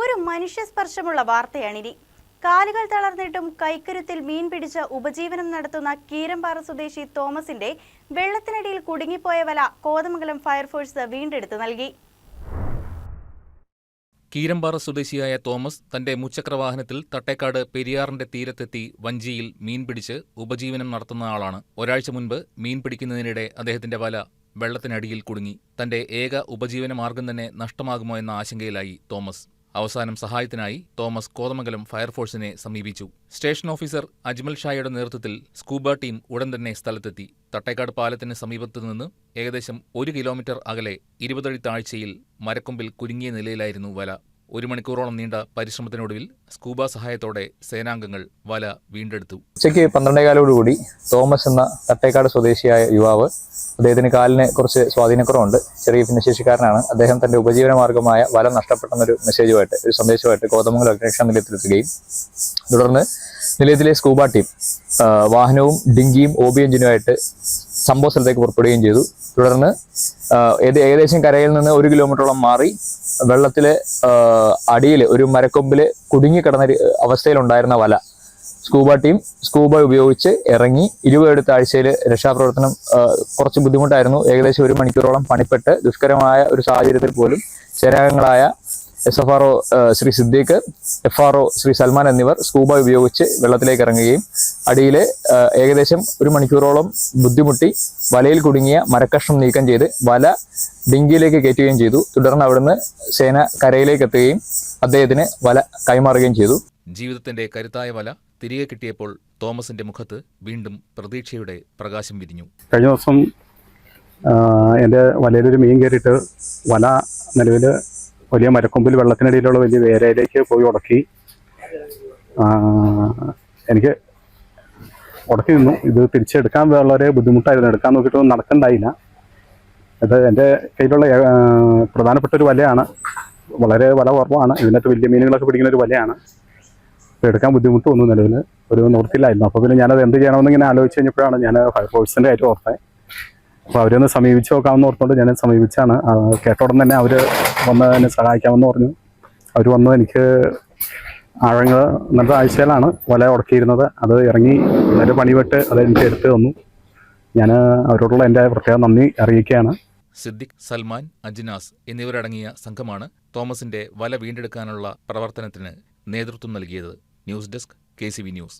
ഒരു മനുഷ്യസ്പർശമുള്ള വാർത്തയാണിനി. കാലുകൾ തളർന്നിട്ടും കൈക്കരുത്തിൽ മീൻ പിടിച്ച് ഉപജീവനം നടത്തുന്ന കീരമ്പാറ സ്വദേശി തോമസിന്റെ വെള്ളത്തിനടിയിൽ കുടുങ്ങിപ്പോയ വല കോതമംഗലം ഫയർഫോഴ്സ് വീണ്ടെടുത്ത് നൽകി. കീരമ്പാറ സ്വദേശിയായ തോമസ് തന്റെ മുച്ചക്രവാഹനത്തിൽ തട്ടേക്കാട് പെരിയാറിന്റെ തീരത്തെത്തി വഞ്ചിയിൽ മീൻ പിടിച്ച് ഉപജീവനം നടത്തുന്ന ആളാണ്. ഒരാഴ്ച മുൻപ് മീൻ പിടിക്കുന്നതിനിടെ അദ്ദേഹത്തിന്റെ വല വെള്ളത്തിനടിയിൽ കുടുങ്ങി. തന്റെ ഏക ഉപജീവന മാർഗം തന്നെ നഷ്ടമാകുമോ എന്ന ആശങ്കയിലായി തോമസ്. അവസാനം സഹായത്തിനായി തോമസ് കോതമംഗലം ഫയർഫോഴ്സിനെ സമീപിച്ചു. സ്റ്റേഷൻ ഓഫീസർ അജ്മൽ ഷായുടെ നേതൃത്വത്തിൽ സ്കൂബ ടീം ഉടൻ തന്നെ സ്ഥലത്തെത്തി. തട്ടേക്കാട് പാലത്തിന് സമീപത്തുനിന്ന് ഏകദേശം 1 കിലോമീറ്റർ അകലെ 20 അടി താഴ്ചയിൽ മരക്കൊമ്പിൽ കുരുങ്ങിയ നിലയിലായിരുന്നു വല. 1 മണിക്കൂറോളം നീണ്ട പരിശ്രമത്തിനൊടുവിൽ സ്കൂബ സഹായത്തോടെ സേനാംഗങ്ങൾ വല വീണ്ടെടുത്തു. ഉച്ചയ്ക്ക് 12:15 തോമസ് എന്ന തട്ടേക്കാട് സ്വദേശിയായ യുവാവ്, അദ്ദേഹത്തിന് കാലിന് കുറച്ച് സ്വാധീനക്കുറവുണ്ട്, ചെറിയ ഭിന്നശേഷിക്കാരനാണ്. അദ്ദേഹം തന്റെ ഉപജീവന മാർഗമായ വല നഷ്ടപ്പെട്ടെന്നൊരു ഒരു സന്ദേശമായിട്ട് കോതമംഗലം അഗ്നിരക്ഷാ നിലയത്തിലെത്തുകയും തുടർന്ന് നിലയത്തിലെ സ്കൂബ ടീം വാഹനവും ഡിങ്കിയും OB എഞ്ചിനുമായിട്ട് സംഭവ സ്ഥലത്തേക്ക് പുറപ്പെടുകയും ചെയ്തു. തുടർന്ന് ഏകദേശം കരയിൽ നിന്ന് 1 കിലോമീറ്ററോളം മാറി വെള്ളത്തിലെ അടിയിൽ ഒരു മരക്കൊമ്പില് കുടുങ്ങിക്കിടന്ന അവസ്ഥയിലുണ്ടായിരുന്ന വല സ്കൂബ ടീം സ്കൂബ ഉപയോഗിച്ച് ഇറങ്ങി 20 അടി താഴ്ചയിൽ രക്ഷാപ്രവർത്തനം കുറച്ച് ബുദ്ധിമുട്ടായിരുന്നു. ഏകദേശം 1 മണിക്കൂറോളം പണിപ്പെട്ട് ദുഷ്കരമായ ഒരു സാഹചര്യത്തിൽ പോലും സേനാംഗങ്ങളായ SFRO ശ്രീ സിദ്ദീഖ്, FRO ശ്രീ സൽമാൻ എന്നിവർ സ്കൂബ ഉപയോഗിച്ച് വെള്ളത്തിലേക്ക് ഇറങ്ങുകയും അടിയിൽ ഏകദേശം 1 മണിക്കൂറോളം ബുദ്ധിമുട്ടി വലയിൽ കുടുങ്ങിയ മരക്കഷ്ണം നീക്കം ചെയ്ത് വല ഡിങ്കിയിലേക്ക് കയറ്റുകയും ചെയ്തു. തുടർന്ന് അവിടുന്ന് സേന കരയിലേക്ക് എത്തുകയും അദ്ദേഹത്തിന് വല കൈമാറുകയും ചെയ്തു. ജീവിതത്തിന്റെ കരുത്തായ വല തിരികെ കിട്ടിയപ്പോൾ തോമസിന്റെ മുഖത്ത് വീണ്ടും പ്രതീക്ഷയുടെ പ്രകാശം വിരിഞ്ഞു. കഴിഞ്ഞ ദിവസം എൻ്റെ വലയിലൊരു മീൻ കയറിയിട്ട് വല നിലവിൽ വലിയ മരക്കൊമ്പിൽ വെള്ളത്തിനടിയിലുള്ള വലിയ വേരയിലേക്ക് പോയി ഉടക്കി. എനിക്ക് ഉടക്കി നിന്നു. ഇത് തിരിച്ചെടുക്കാൻ വളരെ ബുദ്ധിമുട്ടായിരുന്നു. എടുക്കാൻ നോക്കിയിട്ട് നടക്കണ്ടായില്ല. ഇത് എൻ്റെ കയ്യിലുള്ള പ്രധാനപ്പെട്ട ഒരു വലയാണ്. വളരെ വല കുറവാണ്. ഇതിനകത്ത് വലിയ മീനുകളൊക്കെ പിടിക്കുന്ന ഒരു വലയാണ്. എടുക്കാൻ ബുദ്ധിമുട്ട് വന്നു. നിലവിൽ ഒരു നിവൃത്തിയിലായിരുന്നു. അപ്പോൾ പിന്നെ ഞാനത് എന്ത് ചെയ്യണമെന്ന് ഇങ്ങനെ ആലോചിച്ച് കഴിഞ്ഞപ്പോഴാണ് ഞാൻ ഫയർഫോഴ്സിൻ്റെ കാര്യം ഓർത്തത്. അപ്പോൾ അവരൊന്ന് സമീപിച്ച് നോക്കാമെന്ന് ഓർത്തുകൊണ്ട് ഞാൻ സമീപിച്ചാണ്. കേട്ട ഉടൻ തന്നെ അവർ വന്ന് എന്നെ സഹായിക്കാമെന്ന് പറഞ്ഞു. അവർ വന്ന് എനിക്ക് ആഴങ്ങൾ നല്ല ആഴ്ചയിലാണ് വല ഉടക്കിയിരുന്നത്. അത് ഇറങ്ങി നല്ല പണിപെട്ട് അത് എനിക്ക് എടുത്ത് തന്നു. ഞാൻ അവരോടുള്ള എൻ്റെ പ്രത്യേക നന്ദി അറിയിക്കുകയാണ്. സിദ്ദിഖ്, സൽമാൻ, അജ്നാസ് എന്നിവരടങ്ങിയ സംഘമാണ് തോമസിന്റെ വല വീണ്ടെടുക്കാനുള്ള പ്രവർത്തനത്തിന് നേതൃത്വം നൽകിയത്. News desk KCV news.